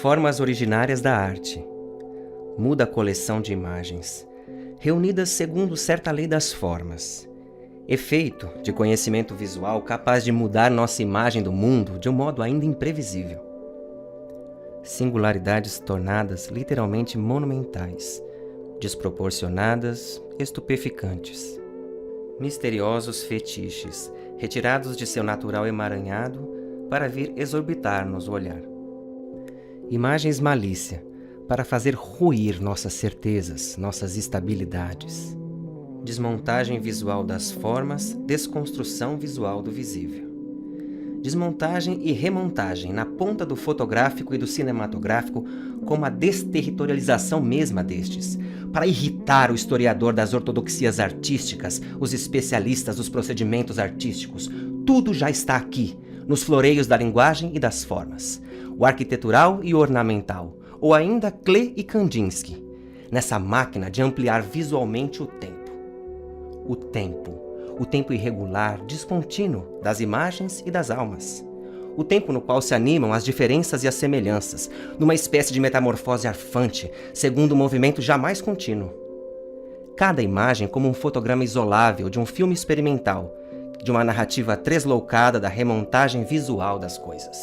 Formas originárias da arte. Muda a coleção de imagens, reunidas segundo certa lei das formas. Efeito de conhecimento visual capaz de mudar nossa imagem do mundo de um modo ainda imprevisível. Singularidades tornadas literalmente monumentais, desproporcionadas, estupeficantes. Misteriosos fetiches, retirados de seu natural emaranhado para vir exorbitar-nos o olhar. Imagens malícia, para fazer ruir nossas certezas, nossas estabilidades. Desmontagem visual das formas, desconstrução visual do visível. Desmontagem e remontagem na ponta do fotográfico e do cinematográfico, como a desterritorialização mesma destes, para irritar o historiador das ortodoxias artísticas, os especialistas dos procedimentos artísticos. Tudo já está aqui, nos floreios da linguagem e das formas, o arquitetural e o ornamental, ou ainda Klee e Kandinsky, nessa máquina de ampliar visualmente o tempo. O tempo irregular, descontínuo das imagens e das almas. O tempo no qual se animam as diferenças e as semelhanças, numa espécie de metamorfose arfante, segundo um movimento jamais contínuo. Cada imagem como um fotograma isolável de um filme experimental, de uma narrativa tresloucada da remontagem visual das coisas.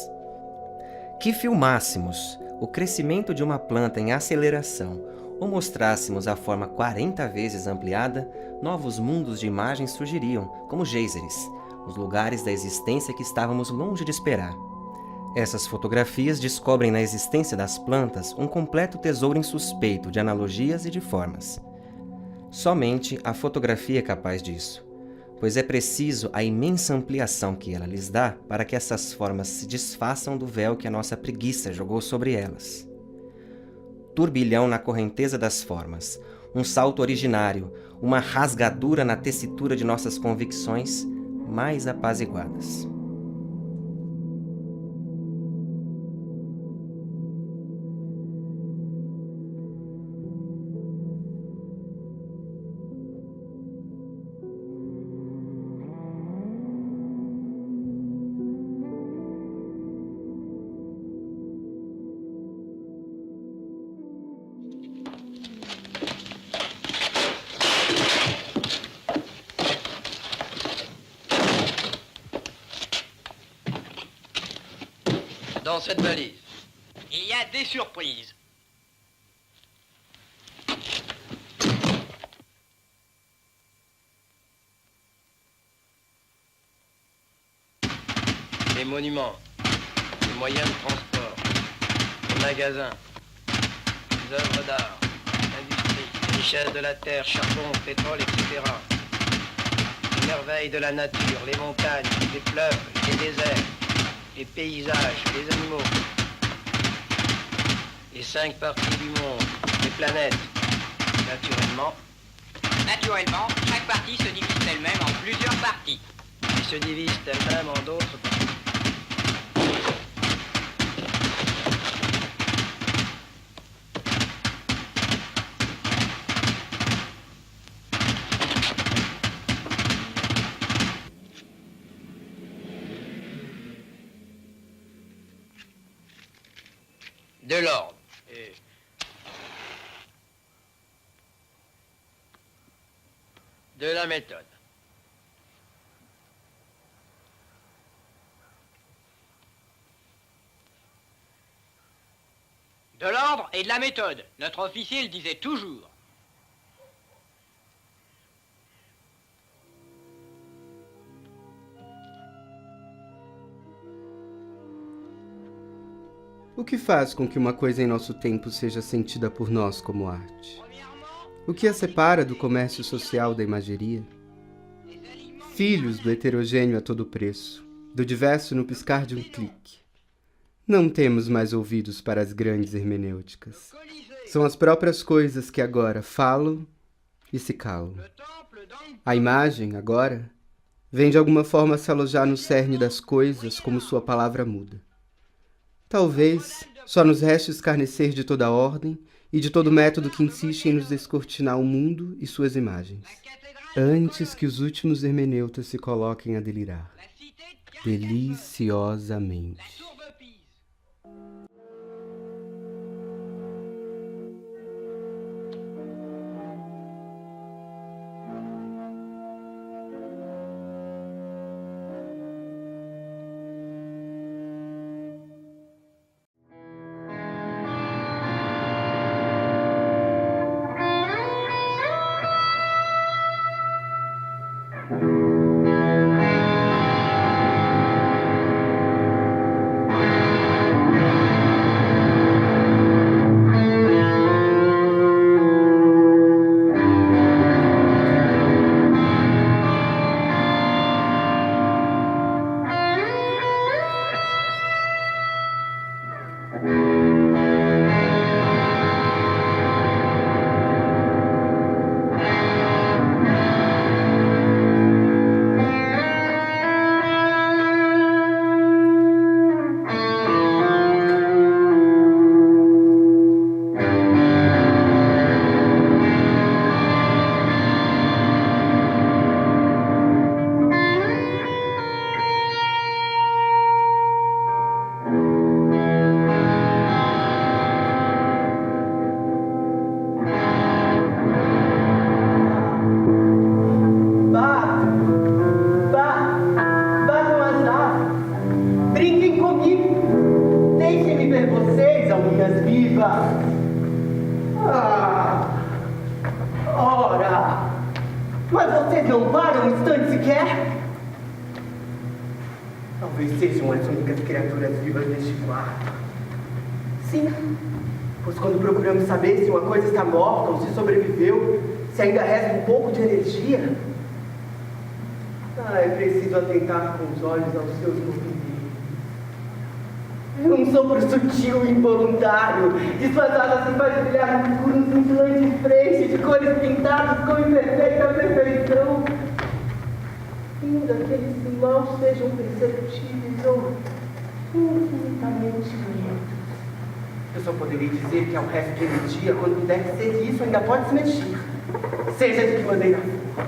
Que filmássemos o crescimento de uma planta em aceleração, ou mostrássemos a forma 40 vezes ampliada, novos mundos de imagens surgiriam, como geyseres, os lugares da existência que estávamos longe de esperar. Essas fotografias descobrem na existência das plantas um completo tesouro insuspeito de analogias e de formas. Somente a fotografia é capaz disso, pois é preciso a imensa ampliação que ela lhes dá para que essas formas se desfaçam do véu que a nossa preguiça jogou sobre elas. Turbilhão na correnteza das formas, um salto originário, uma rasgadura na tessitura de nossas convicções mais apaziguadas. Dans cette valise, il y a des surprises. les monuments, les moyens de transport, les magasins, les œuvres d'art, l'industrie, les richesses de la terre, charbon, pétrole, etc. Les merveilles de la nature, les montagnes, les fleuves, les déserts, les paysages, les animaux, les 5 parties du monde, les planètes, naturellement. Naturellement, chaque partie se divise elle-même en plusieurs parties. Qui se divisent elles-mêmes en d'autres parties. De l'ordre. Et de la méthode. De l'ordre et de la méthode. Notre officier le disait toujours. O que faz com que uma coisa em nosso tempo seja sentida por nós como arte? O que a separa do comércio social da imageria? Filhos do heterogêneo a todo preço, do diverso no piscar de um clique. Não temos mais ouvidos para as grandes hermenêuticas. São as próprias coisas que agora falam e se calam. A imagem, agora, vem de alguma forma se alojar no cerne das coisas como sua palavra muda. Talvez só nos reste escarnecer de toda a ordem e de todo método que insiste em nos descortinar o mundo e suas imagens, antes que os últimos hermeneutas se coloquem a delirar, deliciosamente. Vocês não param um instante sequer? Talvez sejam as únicas criaturas vivas neste quarto. Sim, pois quando procuramos saber se uma coisa está morta ou se sobreviveu, se ainda resta um pouco de energia, é preciso atentar com os olhos aos seus movimentos. Um sopro sutil e involuntário, disfarçado assim faz brilhar no escuro um cintilante frente de cores pintadas com imperfeita perfeição. Ainda que eles mal sejam perceptíveis ou infinitamente lentos. Eu só poderia dizer que ao resto de energia, quando deve ser isso, ainda pode se mexer. Seja de que maneira for.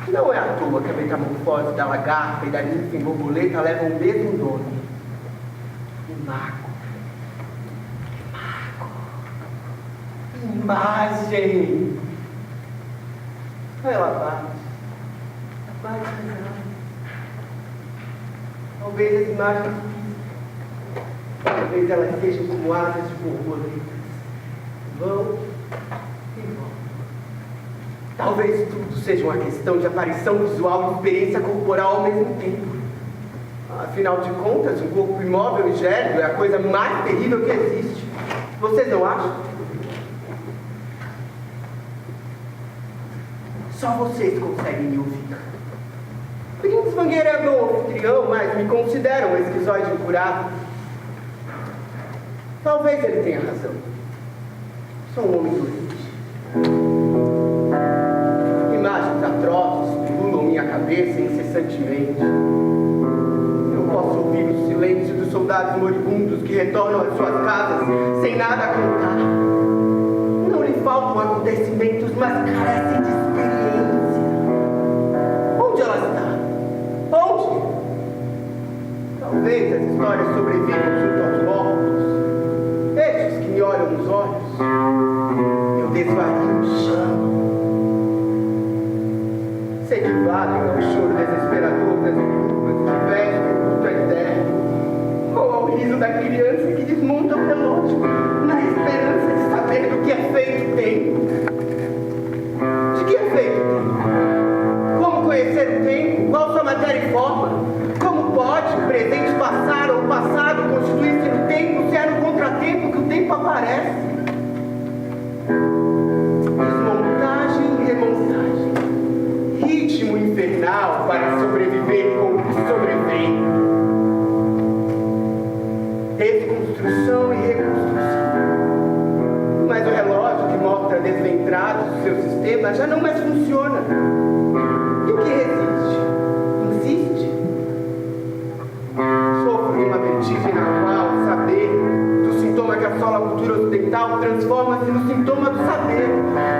Não é à toa que a metamorfose da lagarta e da ninfa em borboleta levam o mesmo nome. Imago. Imagem. Ela bate nas almas. Talvez as imagens físicas, talvez elas sejam como asas de borboletas. Vão e vão. Talvez tudo seja uma questão de aparição visual e experiência corporal ao mesmo tempo. Afinal de contas, um corpo imóvel e gélido é a coisa mais terrível que existe. Vocês não acham? Só vocês conseguem me ouvir. Prince Vangueira é bom anfitrião, mas me consideram um esquizoide incurável. Talvez ele tenha razão. Sou um homem doente. Imagens atrozes pululam minha cabeça incessantemente. Posso ouvir o silêncio dos soldados moribundos que retornam às suas casas sem nada a contar. Não lhe faltam acontecimentos, mas carecem de experiência. Onde ela está? Onde? Talvez as histórias sobrevivam junto aos mortos. Estes que me olham nos olhos. Eu desvario o chão. Se equivalem ao choro desesperador das viúvas que vestem o luto eterno, ou ao riso da criança que desmonta o relógio na esperança de saber do que é feito o tempo. De que é feito o tempo? Como conhecer o tempo? Qual sua matéria e forma? Como pode o presente passar ou o passado constituir-se no tempo se é no contratempo que o tempo aparece? Desmontagem e remontagem. Ritmo infernal para sobreviver com o que sobrevém. Desconstrução e reconstrução. Mas o relógio que mostra desventrados do seu sistema já não mais funciona. E o que resiste? Insiste? Sofro de uma vertigem na qual o saber do sintoma que assola a cultura ocidental transforma-se no sintoma do saber,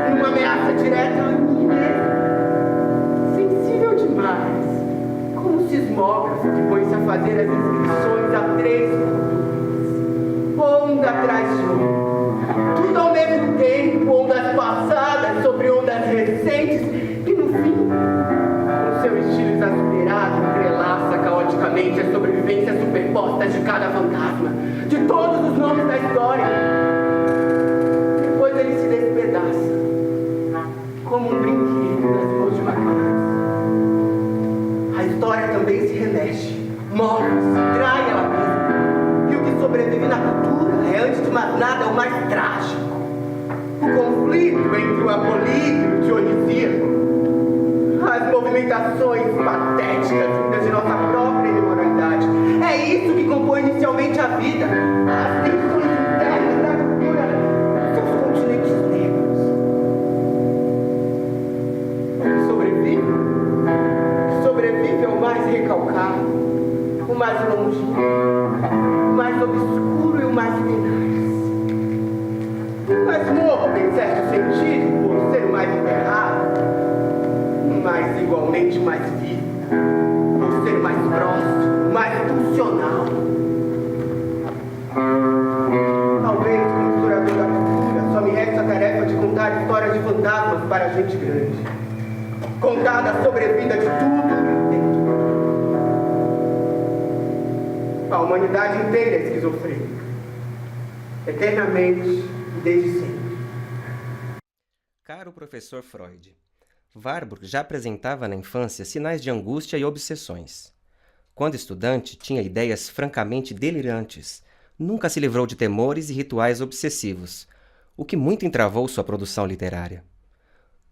numa ameaça direta a mim mesmo. Demais, como um sismógrafo que põe-se a fazer as inscrições a 3 pontos, onda atrás de onda, tudo ao mesmo tempo, ondas passadas sobre ondas recentes, e no fim, com seu estilo exasperado, entrelaça caoticamente as sobrevivências superpostas de cada fantasma, de todos os nomes da história. Depois ele se despedaça, como um brinquedo nas mãos de uma criança. A história também se remexe, move-se, trai ela mesma. E o que sobrevive na cultura é, antes de mais nada, o mais trágico. O conflito entre o Apolíneo e o Dionisíaco. As movimentações patéticas vindas de nossa própria imoralidade. É isso que compõe inicialmente a vida. As tensões internas da cultura, seus continentes negros. O que sobrevive é o mais recalcado, o mais longínquo, o mais obscuro e o mais tenaz. Mas morto, em certo sentido, por ser o mais enterrado, mas igualmente o mais vivo, por ser o mais próximo, o mais funcional. Talvez, como historiador da cultura, só me resta a tarefa de contar histórias de fantasmas para a gente grande. Contar da sobrevida de tudo e tudo. A humanidade inteira é esquizofrênica. Eternamente e desde sempre. Caro professor Freud, Warburg já apresentava na infância sinais de angústia e obsessões. Quando estudante, tinha ideias francamente delirantes. Nunca se livrou de temores e rituais obsessivos, o que muito entravou sua produção literária.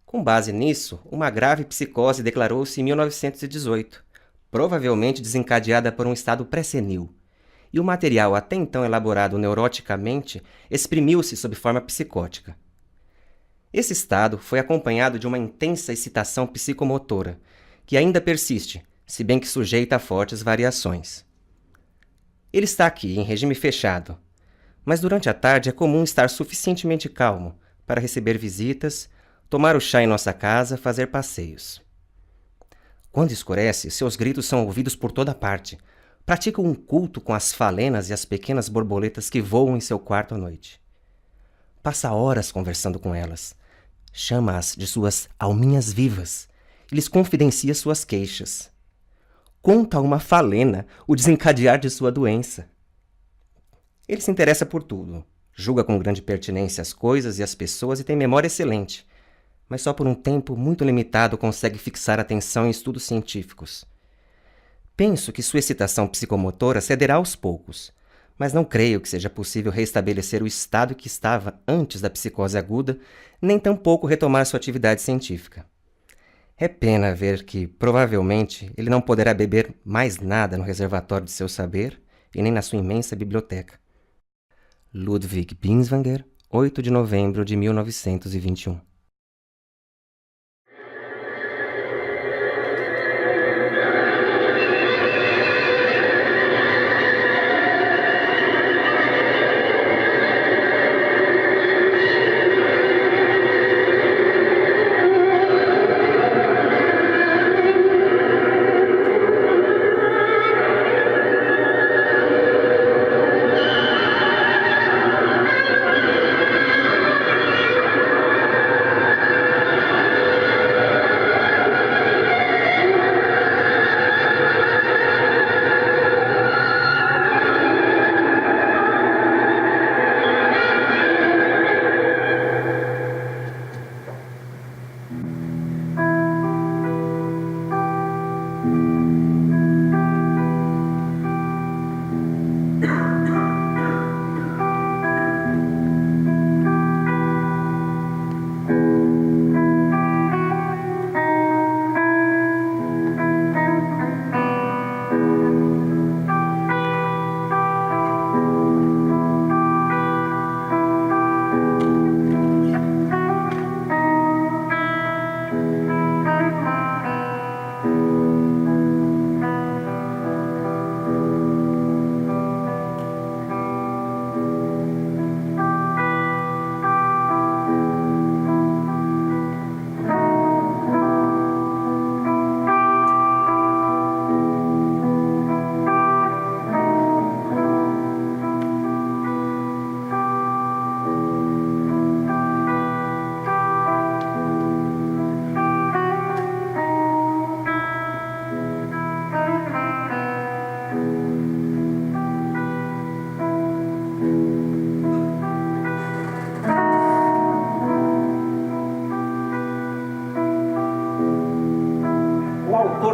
Com base nisso, uma grave psicose declarou-se em 1918, provavelmente desencadeada por um estado pré-senil, e o material até então elaborado neuroticamente exprimiu-se sob forma psicótica. Esse estado foi acompanhado de uma intensa excitação psicomotora, que ainda persiste, se bem que sujeita a fortes variações. Ele está aqui, em regime fechado, mas durante a tarde é comum estar suficientemente calmo para receber visitas, tomar o chá em nossa casa, fazer passeios. Quando escurece, seus gritos são ouvidos por toda parte. Pratica um culto com as falenas e as pequenas borboletas que voam em seu quarto à noite. Passa horas conversando com elas. Chama-as de suas alminhas vivas e lhes confidencia suas queixas. Conta a uma falena o desencadear de sua doença. Ele se interessa por tudo, julga com grande pertinência as coisas e as pessoas e tem memória excelente, mas só por um tempo muito limitado consegue fixar atenção em estudos científicos. Penso que sua excitação psicomotora cederá aos poucos, mas não creio que seja possível restabelecer o estado que estava antes da psicose aguda, nem tampouco retomar sua atividade científica. É pena ver que, provavelmente, ele não poderá beber mais nada no reservatório de seu saber e nem na sua imensa biblioteca. Ludwig Binswanger, 8 de novembro de 1921.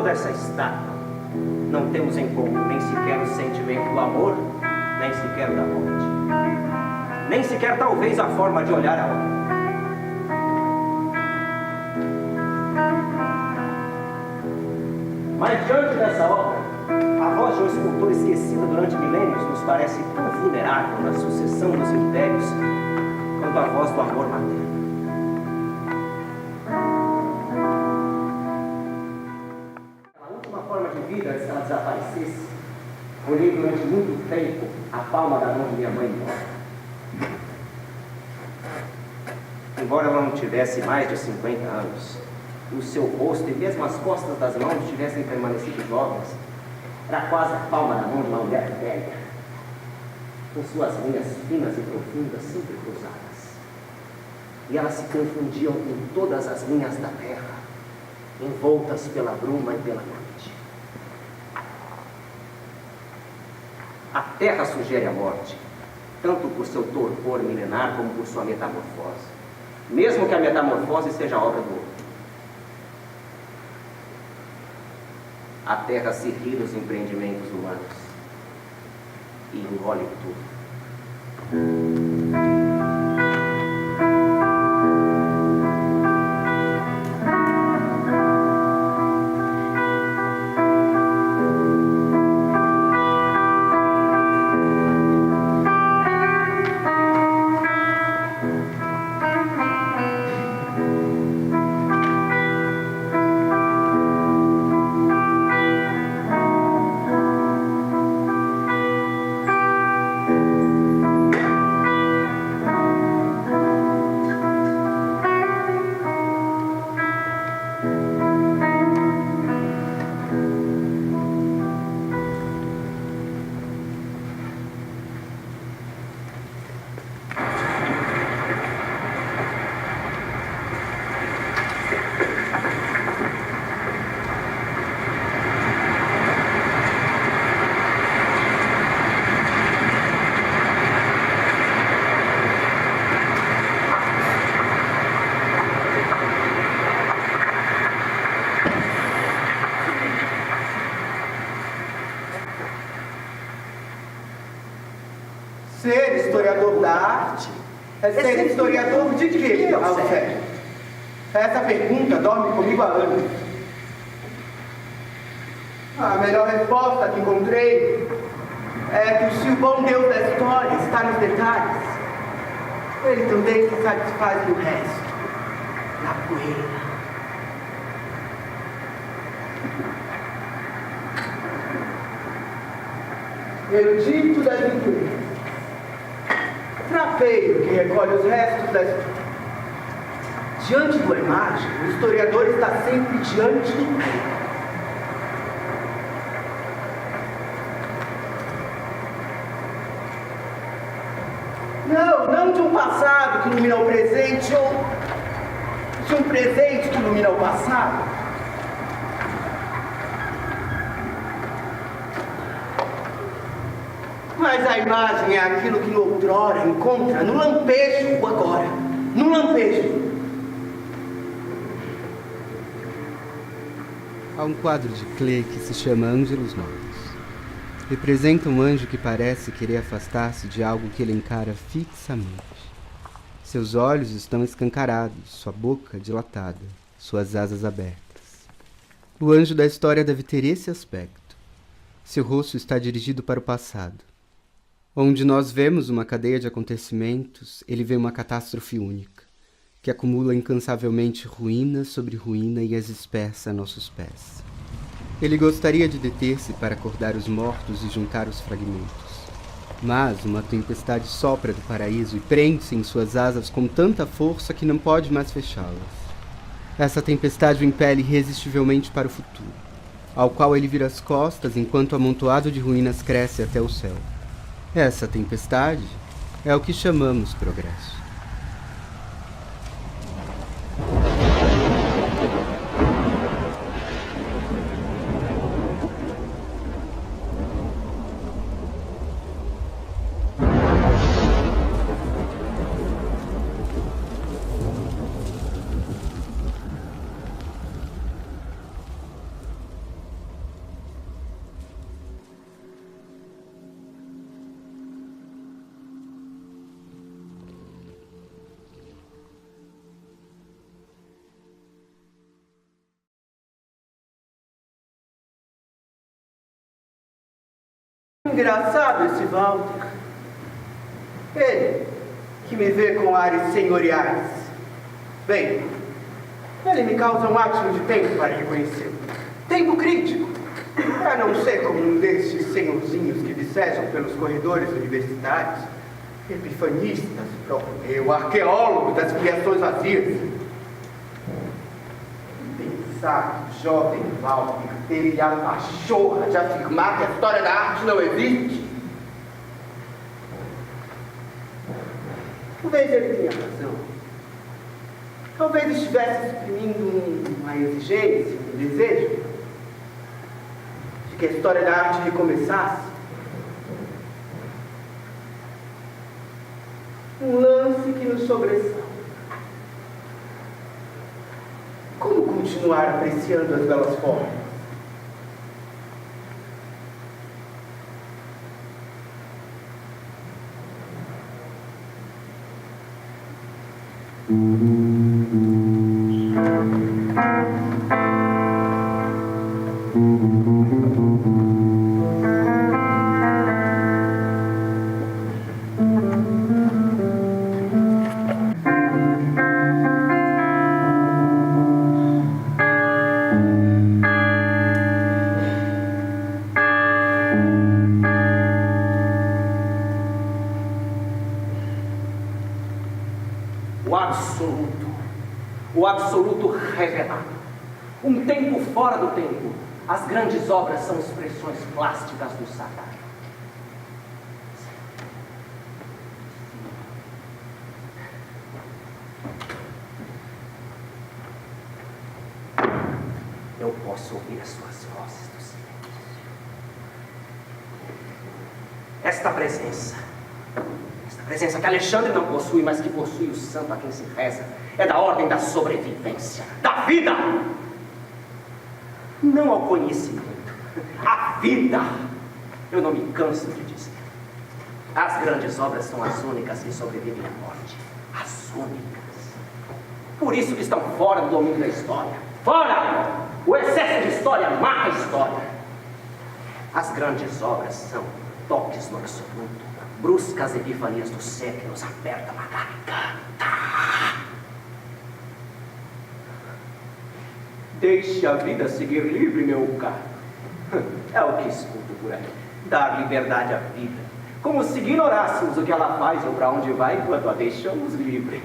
Essa estátua, não temos em comum nem sequer o sentimento do amor, nem sequer o da morte, nem sequer talvez a forma de olhar a outra. Mas diante dessa obra, a voz de um escultor esquecido durante milênios nos parece tão vulnerável na sucessão dos impérios quanto a voz do amor materno. Antes que ela desaparecesse, olhei durante muito tempo a palma da mão de minha mãe morta. Embora ela não tivesse mais de 50 anos, o seu rosto e mesmo as costas das mãos tivessem permanecido jovens, era quase a palma da mão de uma mulher velha, com suas linhas finas e profundas sempre cruzadas. E elas se confundiam com todas as linhas da terra, envoltas pela bruma e pela noite. A terra sugere a morte, tanto por seu torpor milenar como por sua metamorfose, mesmo que a metamorfose seja obra do homem. A terra se ri dos empreendimentos humanos e engole tudo. Ser historiador da arte é ser historiador de quê, Alcé? Essa pergunta dorme comigo há anos. A melhor resposta que encontrei é que se o bom Deus da história está nos detalhes, ele também se satisfaz no resto, na poeira. Erudito das influências, trapeiro que recolhe os restos da história. Diante da imagem, o historiador está sempre diante do tempo. Não de um passado que ilumina o presente, ou de um presente que ilumina o passado. Mas a imagem é aquilo que outrora encontra no lampejo o agora. No lampejo. Há um quadro de Klee que se chama Ângelos Novos. Representa um anjo que parece querer afastar-se de algo que ele encara fixamente. Seus olhos estão escancarados, sua boca dilatada, suas asas abertas. O anjo da história deve ter esse aspecto. Seu rosto está dirigido para o passado. Onde nós vemos uma cadeia de acontecimentos, ele vê uma catástrofe única, que acumula incansavelmente ruína sobre ruína e as dispersa a nossos pés. Ele gostaria de deter-se para acordar os mortos e juntar os fragmentos. Mas uma tempestade sopra do paraíso e prende-se em suas asas com tanta força que não pode mais fechá-las. Essa tempestade o impele irresistivelmente para o futuro, ao qual ele vira as costas enquanto o amontoado de ruínas cresce até o céu. Essa tempestade é o que chamamos progresso. Engraçado esse Walter. Ele, que me vê com ares senhoriais. Bem, ele me causa um máximo de tempo para reconhecê-lo. Tempo crítico, para não ser como um destes senhorzinhos que vicejam pelos corredores universitários, epifanistas, o arqueólogo das criações vazias. Pensar que o jovem Walter teve a pachorra de afirmar que a história da arte não existe. Talvez ele tenha razão. Talvez estivesse exprimindo uma exigência, um desejo de que a história da arte recomeçasse. Um lance que nos sobressalta. Como continuar apreciando as belas formas? O absoluto revelado. Um tempo fora do tempo. As grandes obras são expressões plásticas do sagrado. Eu posso ouvir as suas vozes do silêncio. Esta presença que Alexandre não possui, mas que possui o santo a quem se reza, é da ordem da sobrevivência, da vida. Não ao conhecimento, a vida. Eu não me canso de dizer. As grandes obras são as únicas que sobrevivem à morte. As únicas. Por isso que estão fora do domínio da história. Fora! O excesso de história mata a história. As grandes obras são toques no absoluto, bruscas epifanias do ser que nos apertam a garganta. Deixe a vida seguir livre, meu caro. É o que escuto por aí. Dar liberdade à vida. Como se ignorássemos o que ela faz ou para onde vai enquanto a deixamos livre.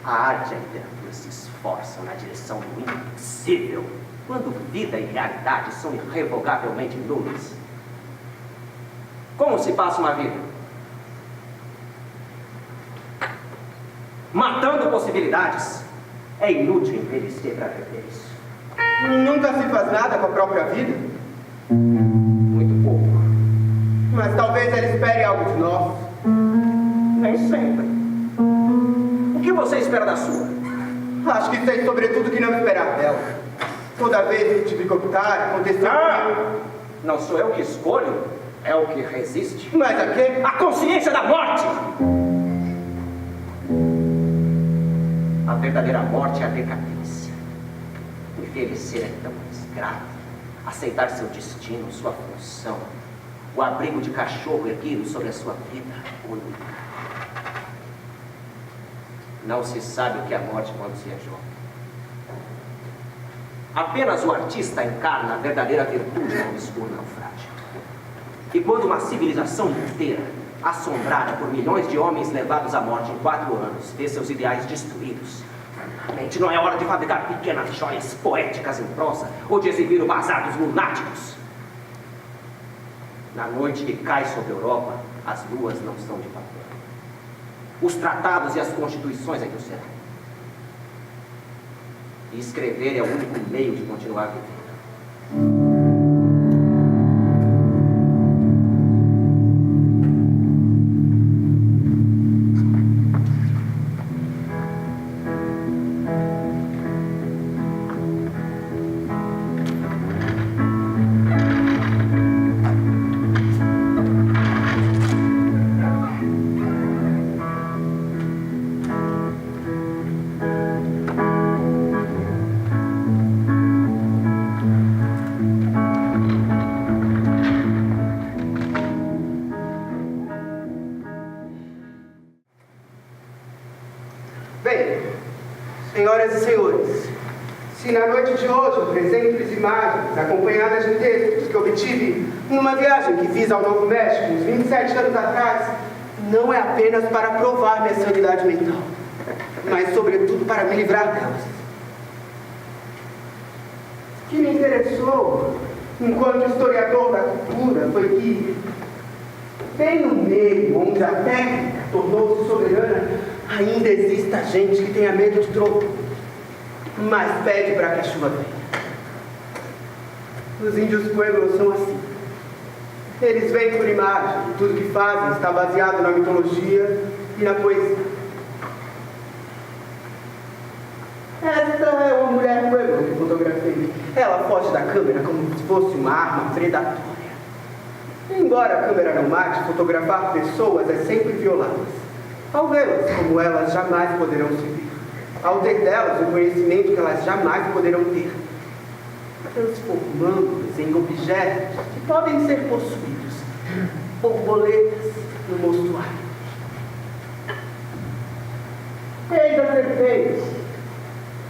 A arte e a literatura se esforçam na direção do impossível, quando vida e realidade são irrevogavelmente nulas. Como se passa uma vida? Matando possibilidades. É inútil envelhecer para ver isso. Nunca se faz nada com a própria vida? Muito pouco. Mas talvez ela espere algo de nós. Nem sempre. O que você espera da sua? Acho que sei sobretudo que não esperar dela. Toda vez que tive que optar, aconteceu comigo. Não sou eu que escolho, é o que resiste. Mas a quê? A consciência da morte! A verdadeira morte é a decadência. Envelhecer é tão mais grave. Aceitar seu destino, sua função. O abrigo de cachorro erguido sobre a sua vida única. Não se sabe o que é a morte quando se é jovem. Apenas o artista encarna a verdadeira virtude no obscuro naufrágio. E quando uma civilização inteira, assombrada por milhões de homens levados à morte em 4 anos, vê seus ideais destruídos, realmente não é hora de fabricar pequenas joias poéticas em prosa ou de exibir o bazar dos lunáticos. Na noite que cai sobre a Europa, as luas não são de papel. Os tratados e as constituições é que o serão. E escrever é o único meio de continuar vivendo. Bem, senhoras e senhores, se na noite de hoje eu apresento imagens acompanhadas de textos que obtive numa viagem que fiz ao Novo México uns 27 anos atrás, não é apenas para provar minha sanidade mental, mas sobretudo para me livrar delas. O que me interessou, enquanto historiador da cultura, foi que, bem no meio onde a técnica tornou-se soberana, ainda exista gente que tenha medo de trovão, mas pede para que a chuva venha. Os índios pueblos são assim. Eles veem por imagem, e tudo que fazem está baseado na mitologia e na poesia. Esta é uma mulher pueblo que fotografei. Ela foge da câmera como se fosse uma arma predatória. Embora a câmera não mate, fotografar pessoas é sempre violá-las. Ao vê-las como elas jamais poderão se ver. Ao ter delas o conhecimento que elas jamais poderão ter. Transformando-as em objetos que podem ser possuídos. Borboletas no mostruário. Eis a serpente.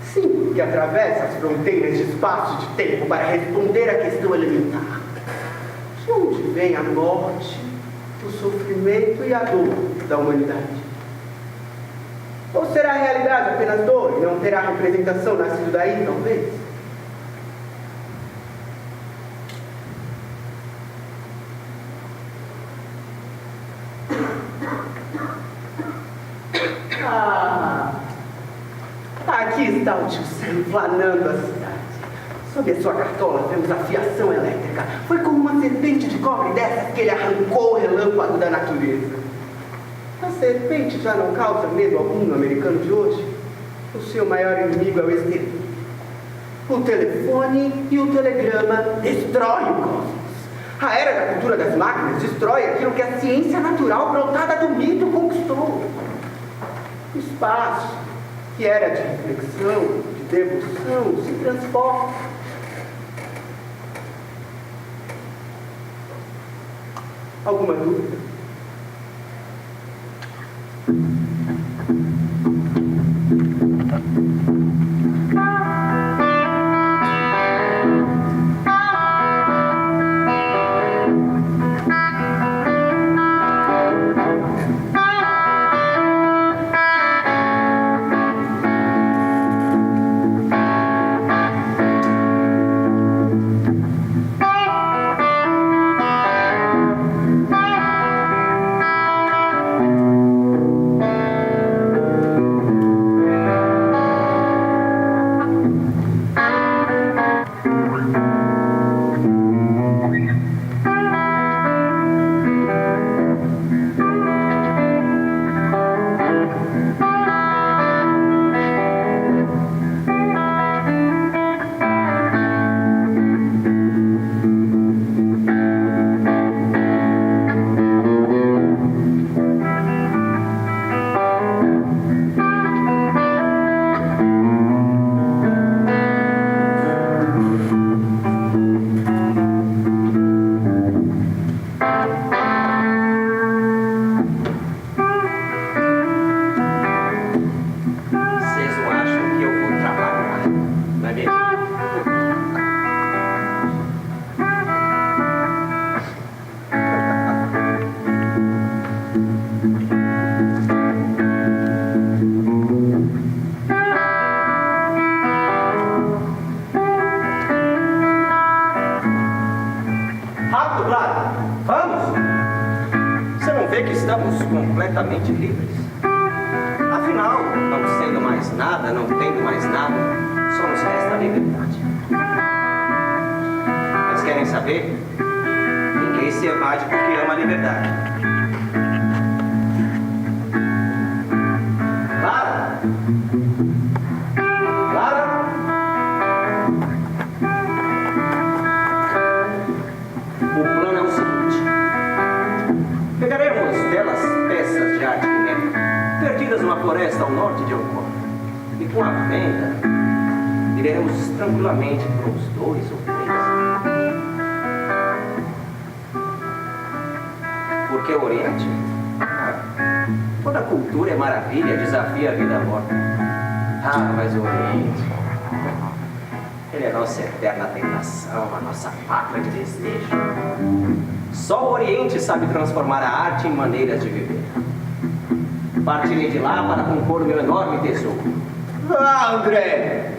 Sim, que atravessa as fronteiras de espaço e de tempo para responder à questão elementar. De onde vem a morte, o sofrimento e a dor da humanidade? Ou será a realidade apenas dor e não terá representação nascido daí, talvez? Aqui está o tio Sam planando a cidade. Sob a sua cartola vemos a fiação elétrica. Foi como uma serpente de cobre dessas que ele arrancou o relâmpago da natureza. A serpente já não causa medo algum no americano de hoje? O seu maior inimigo é o extermínio. O telefone e o telegrama destroem o cosmos. A era da cultura das máquinas destrói aquilo que a ciência natural brotada do mito conquistou. O espaço, que era de reflexão, de devoção, se transforma. Alguma dúvida? Completamente livres. Afinal, não sendo mais nada, não tendo mais nada, só nos resta a liberdade. Mas querem saber? Ninguém se evade porque ama a liberdade. Clara? Clara? O plano é o seguinte. Pegaremos belas peças de arte perdidas numa floresta ao norte de Ancona. E com a venda, iremos tranquilamente por uns 2 ou 3. Porque o Oriente, toda cultura é maravilha, desafia a vida à morte. Mas o Oriente, ele é a nossa eterna tentação, a nossa pátria de desejo. Só o Oriente sabe transformar a arte em maneiras de viver. Partirei de lá para compor o meu enorme tesouro. André!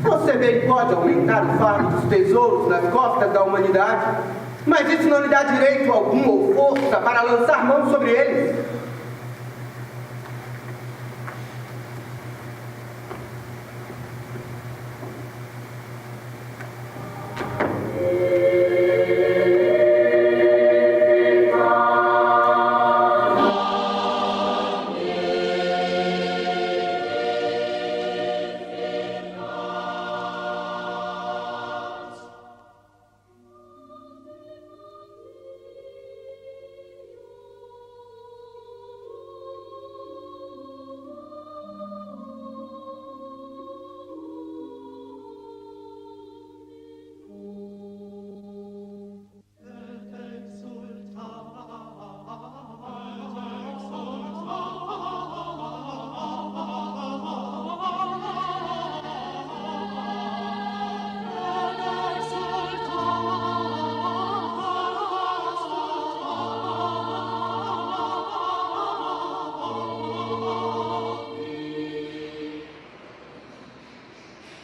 Você bem pode aumentar o fardo dos tesouros nas costas da humanidade, mas isso não lhe dá direito algum ou força para lançar mão sobre eles.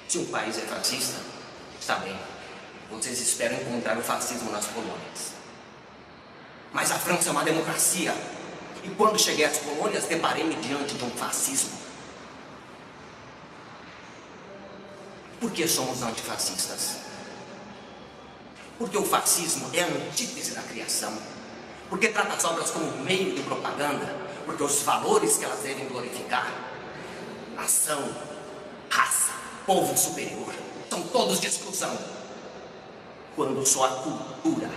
Se um país é fascista, está bem. Vocês esperam encontrar o fascismo nas colônias. Mas a França é uma democracia. E quando cheguei às colônias, deparei-me diante de um fascismo. Por que somos antifascistas? Porque o fascismo é a antítese da criação. Porque trata as obras como meio de propaganda. Porque os valores que elas devem glorificar, nação, raça, povo superior, são todos de exclusão. Quando só a cultura,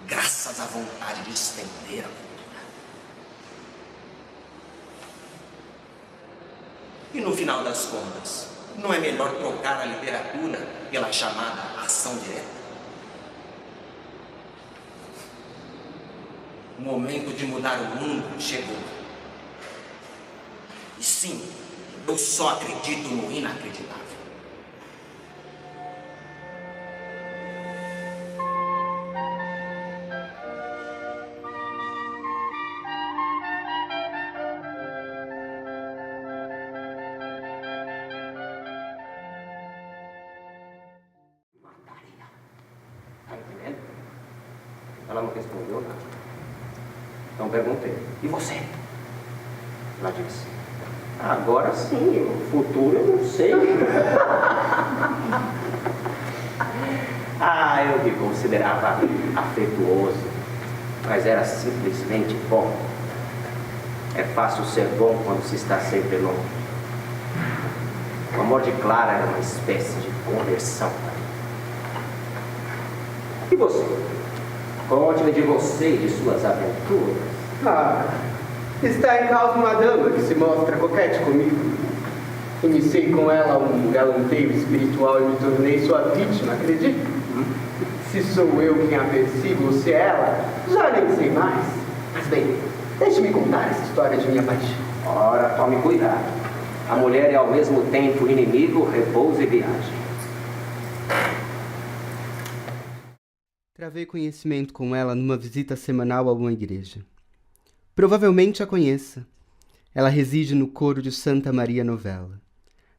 graças à vontade de estender a cultura. E no final das contas, não é melhor trocar a literatura pela chamada ação direta? O momento de mudar o mundo chegou. E sim, eu só acredito no inacreditável. Tá entendendo? Ela não respondeu nada. Então perguntei, e você? Ela disse, agora sim, o futuro eu não sei. Eu me considerava afetuoso, mas era simplesmente bom. É fácil ser bom quando se está sempre longe. O amor de Clara era uma espécie de conversão. E você? Conte-me de você e de suas aventuras. Está em causa uma dama que se mostra coquete comigo. Iniciei com ela um galanteio espiritual e me tornei sua vítima, acredita? Se sou eu quem a persigo ou se é ela, já nem sei mais. Mas bem, deixe-me contar essa história de minha paixão. Ora, tome cuidado. A mulher é ao mesmo tempo inimigo, repouso e viagem. Travei conhecimento com ela numa visita semanal a uma igreja. Provavelmente a conheça. Ela reside no coro de Santa Maria Novella.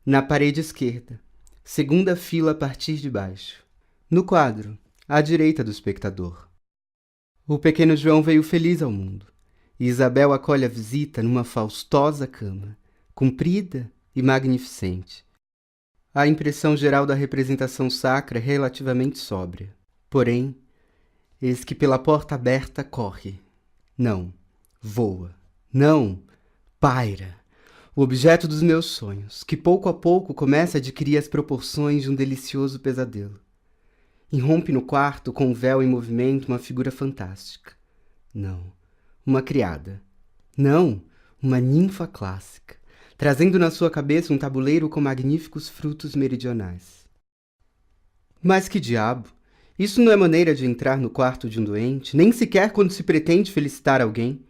Na parede esquerda, segunda fila a partir de baixo. No quadro, à direita do espectador. O pequeno João veio feliz ao mundo, e Isabel acolhe a visita numa faustosa cama, comprida e magnificente. A impressão geral da representação sacra é relativamente sóbria. Porém, eis que pela porta aberta corre. Não, voa. Não, paira. O objeto dos meus sonhos, que pouco a pouco começa a adquirir as proporções de um delicioso pesadelo. Irrompe no quarto com o véu em movimento uma figura fantástica. Não, uma criada. Não, uma ninfa clássica, trazendo na sua cabeça um tabuleiro com magníficos frutos meridionais. Mas que diabo! Isso não é maneira de entrar no quarto de um doente, nem sequer quando se pretende felicitar alguém.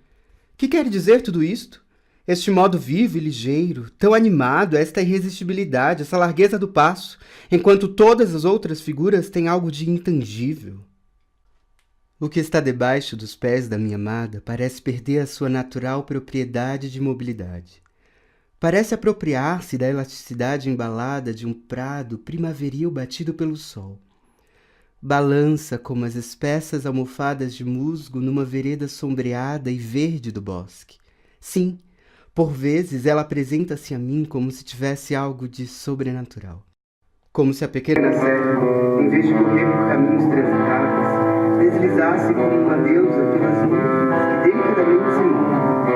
Que quer dizer tudo isto? Este modo vivo e ligeiro, tão animado, esta irresistibilidade, essa largueza do passo, enquanto todas as outras figuras têm algo de intangível. O que está debaixo dos pés da minha amada parece perder a sua natural propriedade de mobilidade. Parece apropriar-se da elasticidade embalada de um prado primaveril batido pelo sol. Balança como as espessas almofadas de musgo numa vereda sombreada e verde do bosque. Sim, por vezes ela apresenta-se a mim como se tivesse algo de sobrenatural. Como se a pequena serva, em vez de correr por caminhos transitáveis, deslizasse como uma deusa pelas nuvens que delicadamente se movem.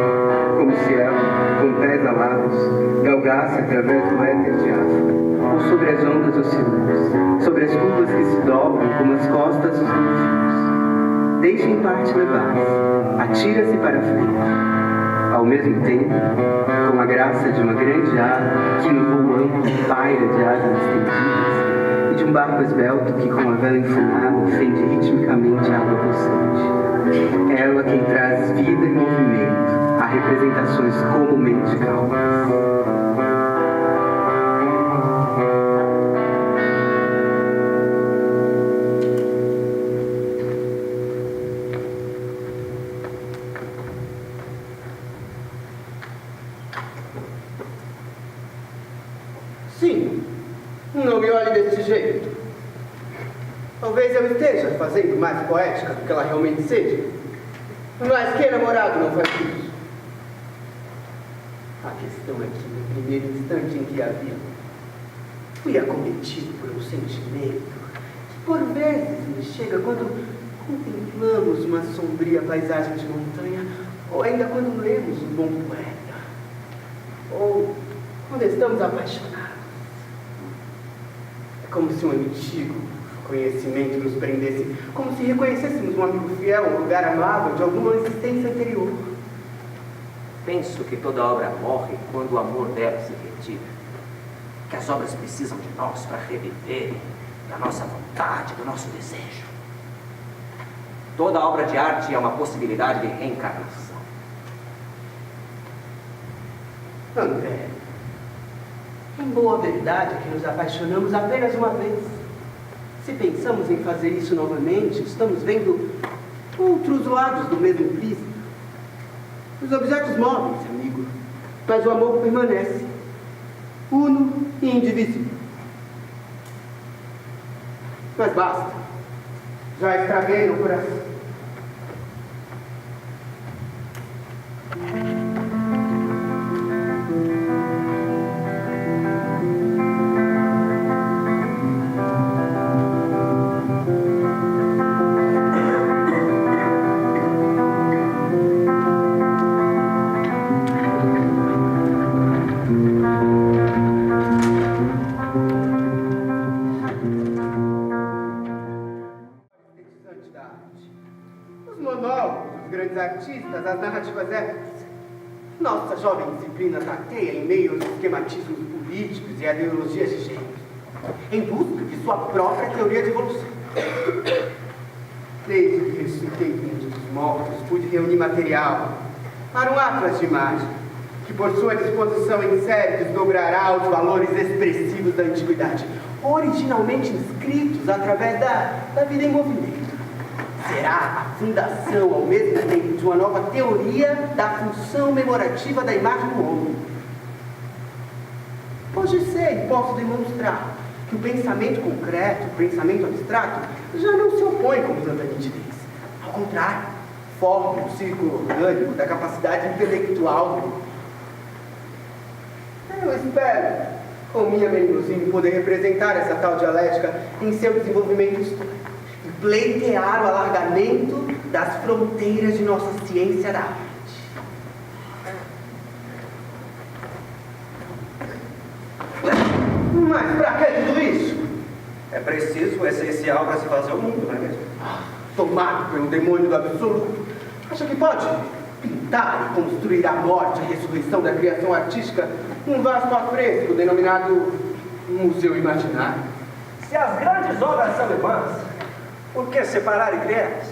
Como se ela, com pés alados, galgasse através do éter de África, ou sobre as ondas oceânicas, sobre as curvas que se dobram como as costas dos golfinhos. Deixa em parte levar-se, atira-se para frente. Ao mesmo tempo, com a graça de uma grande ave que no voo amplo paira de asas estendidas e de um barco esbelto que com a vela enfumada fende ritmicamente a água pulsante. Ela quem traz vida e movimento a representações comumente calmas. Sim, Não me olhe desse jeito. Talvez eu esteja fazendo mais poética do que ela realmente seja. Mas que namorado não faz isso? A questão é que no primeiro instante em que a vi, fui acometido por um sentimento que por vezes me chega quando contemplamos uma sombria paisagem de montanha, ou ainda quando lemos um bom poeta, ou quando estamos apaixonados. É como se um antigo conhecimento nos prendesse, como se reconhecêssemos um amigo fiel, um lugar amável de alguma existência anterior. Penso que toda obra morre quando o amor dela se retira. Que as obras precisam de nós para reviver da nossa vontade, do nosso desejo. Toda obra de arte é uma possibilidade de reencarnação. André, em boa verdade é que nos apaixonamos apenas uma vez. Se pensamos em fazer isso novamente, estamos vendo outros lados do mesmo prisma. Os objetos móveis, amigo, mas o amor permanece, uno e indivisível. Mas basta, já estraguei o coração. Artistas, as narrativas épicas. Nossa jovem disciplina tateia em meio aos esquematismos políticos e ideologias de gênero, em busca de sua própria teoria de evolução. Desde que ressuscitei dos mortos, pude reunir material para um atlas de imagem, que por sua disposição em série desdobrará os valores expressivos da antiguidade, originalmente inscritos através da vida em movimento. Será a fundação, ao mesmo tempo, de uma nova teoria da função memorativa da imagem do homem. Hoje sei, posso demonstrar que o pensamento concreto, o pensamento abstrato, já não se opõe como tanta nitidez. Ao contrário, forma um círculo orgânico da capacidade intelectual. Eu espero, com minha menuzinho, poder representar essa tal dialética em seu desenvolvimento histórico. Pleitear o alargamento das fronteiras de nossa ciência da arte. Mas pra que tudo isso? É preciso o essencial para se fazer o mundo, não é mesmo? Tomado pelo demônio do absoluto, acha que pode pintar e construir a morte e a ressurreição da criação artística num vasto afresco denominado Museu Imaginário? Se as grandes obras são irmãs, por que separar entre elas?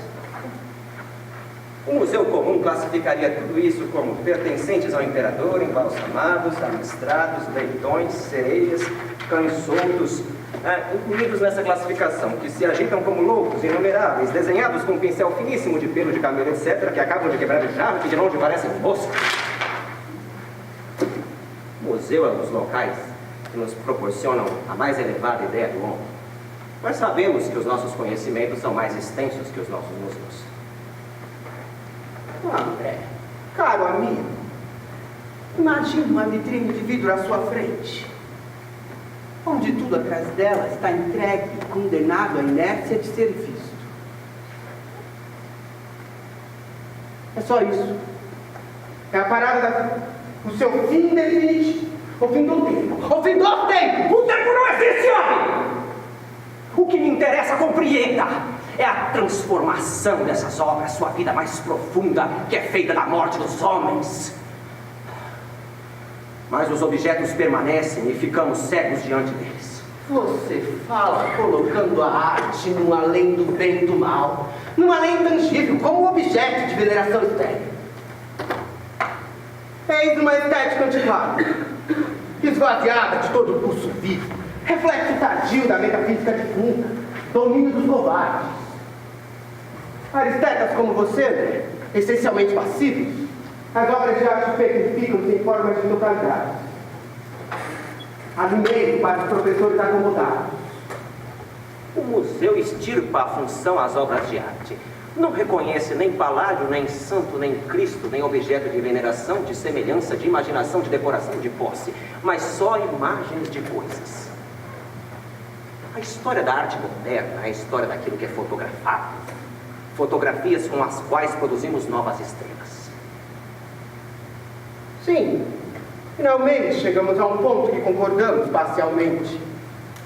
O museu comum classificaria tudo isso como pertencentes ao imperador, embalsamados, amestrados, leitões, sereias, cães soltos, incluídos nessa classificação, que se agitam como loucos, inumeráveis, desenhados com um pincel finíssimo de pelo de camelo, etc., que acabam de quebrar o jarro, que de longe parecem moscas. O museu é um dos locais que nos proporcionam a mais elevada ideia do homem. Nós sabemos que os nossos conhecimentos são mais extensos que os nossos museus. André, caro amigo, imagine uma vitrine de vidro à sua frente, onde tudo atrás dela está entregue e condenado à inércia de ser visto. É só isso. É a parada do seu fim definitivo. O fim do tempo. O fim do tempo! O tempo não existe, homem! O que me interessa, compreenda, é a transformação dessas obras, sua vida mais profunda, que é feita da morte dos homens. Mas os objetos permanecem e ficamos cegos diante deles. Você fala colocando a arte num além do bem e do mal, num além intangível, como objeto de veneração estética. Eis uma estética antiquada, esvaziada de todo o pulso vivo, reflexo tardio da metafísica difunta, domínio dos covardes. Aristetas como você, essencialmente passivos, as obras de arte petrificam-se em formas de localidade. Alimento para os professores acomodados. O museu extirpa a função às obras de arte. Não reconhece nem paládio, nem santo, nem Cristo, nem objeto de veneração, de semelhança, de imaginação, de decoração, de posse, mas só imagens de coisas. A história da arte moderna é a história daquilo que é fotografado. Fotografias com as quais produzimos novas estrelas. Sim, finalmente chegamos a um ponto que concordamos parcialmente.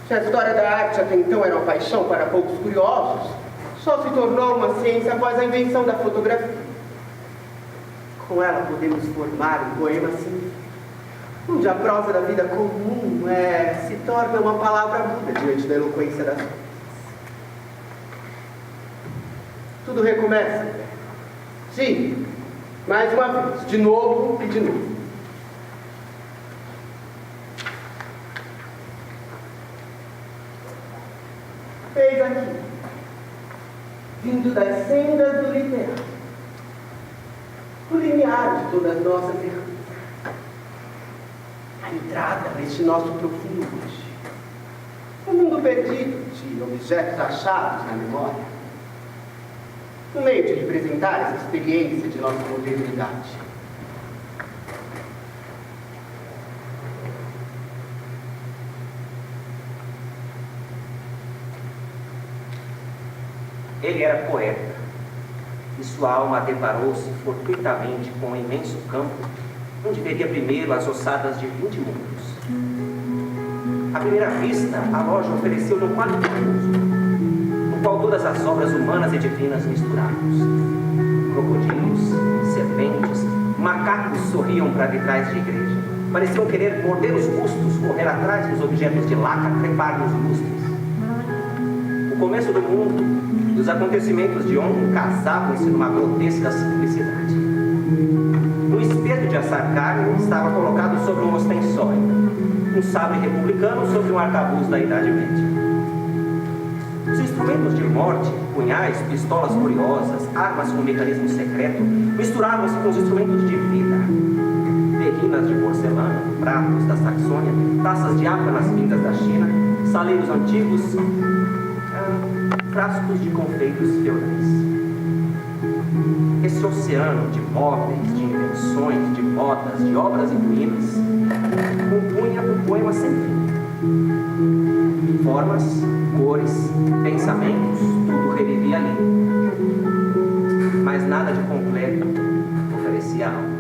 Se a história da arte até então era uma paixão para poucos curiosos, só se tornou uma ciência após a invenção da fotografia. Com ela podemos formar um poema assim, onde a prosa da vida comum se torna uma palavra muda diante da eloquência das coisas. Tudo recomeça. Sim, mais uma vez, de novo e de novo. Eis aqui, vindo das sendas do literário, o limiar de todas as nossas errantes, a entrada neste nosso profundo hoje, um mundo perdido de objetos achados na memória, um meio de representar essa experiência de nossa modernidade. Ele era poeta, e sua alma deparou-se fortuitamente com um imenso campo, onde veria primeiro as ossadas de 20 mundos. À primeira vista, a loja ofereceu-lhe um quadro famoso, no qual todas as obras humanas e divinas misturadas. Crocodilos, serpentes, macacos sorriam para detrás de igreja. Pareciam querer morder os bustos, correr atrás dos objetos de laca, trepar nos lustres. O começo do mundo e os acontecimentos de ontem casavam-se numa grotesca simplicidade. No espeto de assar carne estava colocado sobre um ostensório, um sabre republicano sobre um arcabuz da Idade Média. Os instrumentos de morte, punhais, pistolas curiosas, armas com mecanismo secreto, misturavam-se com os instrumentos de vida. Terrinas de porcelana, pratos da Saxônia, taças de ápanas vindas da China, saleiros antigos, frascos de confeitos feudais. Esse oceano de móveis, de invenções, de modas, de obras e ruínas, compunha um poema sem fim. Formas, cores, pensamentos, tudo revivia ali. Mas nada de completo oferecia alma.